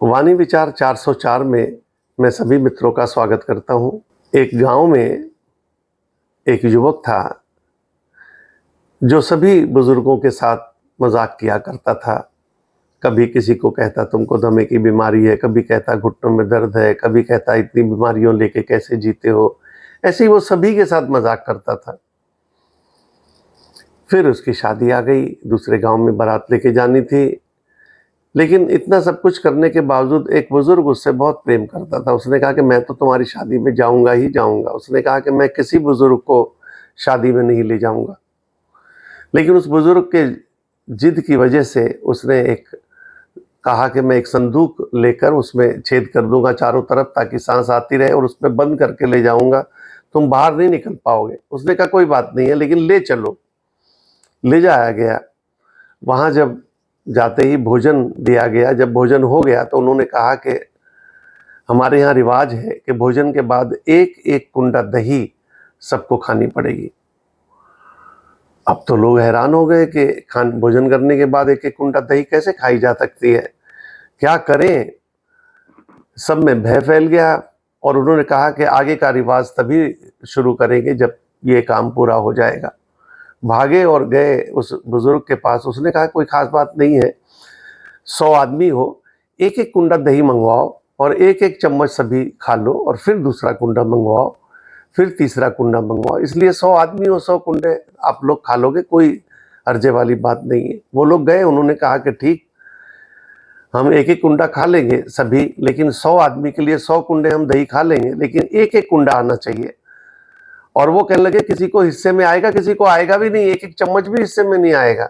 वाणी विचार 404 में मैं सभी मित्रों का स्वागत करता हूँ। एक गांव में एक युवक था जो सभी बुजुर्गों के साथ मजाक किया करता था। कभी किसी को कहता तुमको दमे की बीमारी है, कभी कहता घुटनों में दर्द है, कभी कहता इतनी बीमारियों लेके कैसे जीते हो। ऐसे ही वो सभी के साथ मजाक करता था। फिर उसकी शादी आ गई, दूसरे गांव में बारात लेके जानी थी, लेकिन इतना सब कुछ करने के बावजूद एक बुजुर्ग उससे बहुत प्रेम करता था। उसने कहा कि मैं तो तुम्हारी शादी में जाऊंगा ही जाऊंगा। उसने कहा कि मैं किसी बुजुर्ग को शादी में नहीं ले जाऊंगा, लेकिन उस बुजुर्ग के जिद की वजह से उसने कहा कि मैं एक संदूक लेकर उसमें छेद कर दूंगा चारों तरफ ताकि सांस आती रहे और उसमें बंद करके ले जाऊंगा, तुम बाहर नहीं निकल पाओगे। उसने कहा कोई बात नहीं है, लेकिन ले चलो। ले जाया गया। वहाँ जब जाते ही भोजन दिया गया। जब भोजन हो गया तो उन्होंने कहा कि हमारे यहाँ रिवाज है कि भोजन के बाद एक एक कुंडा दही सबको खानी पड़ेगी। अब तो लोग हैरान हो गए कि भोजन करने के बाद एक एक कुंडा दही कैसे खाई जा सकती है, क्या करें। सब में भय फैल गया और उन्होंने कहा कि आगे का रिवाज तभी शुरू करेंगे जब ये काम पूरा हो जाएगा। भागे और गए उस बुजुर्ग के पास। उसने कहा कोई खास बात नहीं है, 100 आदमी हो, एक एक कुंडा दही मंगवाओ और एक एक चम्मच सभी खा लो, और फिर दूसरा कुंडा मंगवाओ, फिर तीसरा कुंडा मंगवाओ। इसलिए 100 आदमी हो, 100 कुंडे आप लोग खा लोगे, कोई हर्जे वाली बात नहीं है। वो लोग गए, उन्होंने कहा कि ठीक, हम एक एक कुंडा खा लेंगे सभी, लेकिन 100 आदमी के लिए 100 कुंडे हम दही खा लेंगे, लेकिन एक एक कुंडा आना चाहिए। और वो कहने लगे किसी को हिस्से में आएगा, किसी को आएगा भी नहीं, एक एक चम्मच भी हिस्से में नहीं आएगा।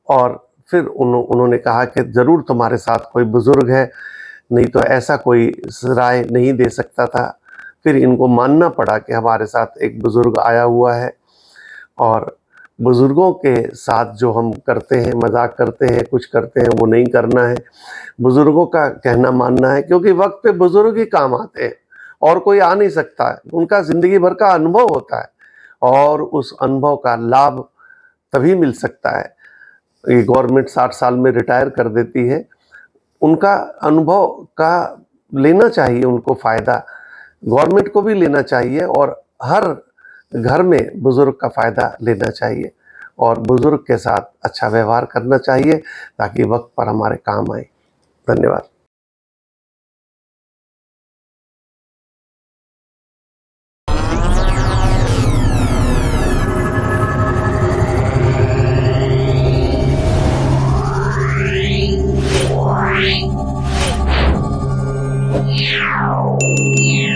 और फिर उन्होंने कहा कि जरूर तुम्हारे साथ कोई बुजुर्ग है, नहीं तो ऐसा कोई राय नहीं दे सकता था। फिर इनको मानना पड़ा कि हमारे साथ एक बुजुर्ग आया हुआ है, और बुजुर्गों के साथ जो हम करते हैं, मजाक करते हैं, कुछ करते हैं, वो नहीं करना है। बुजुर्गों का कहना मानना है, क्योंकि वक्त पे बुजुर्ग ही काम आते हैं और कोई आ नहीं सकता है। उनका जिंदगी भर का अनुभव होता है और उस अनुभव का लाभ तभी मिल सकता है। ये गवर्नमेंट 60 साल में रिटायर कर देती है, उनका अनुभव का लेना चाहिए, उनको फायदा गवर्नमेंट को भी लेना चाहिए, और हर घर में बुजुर्ग का फायदा लेना चाहिए और बुजुर्ग के साथ अच्छा व्यवहार करना चाहिए ताकि वक्त पर हमारे काम आए। धन्यवाद। Meow.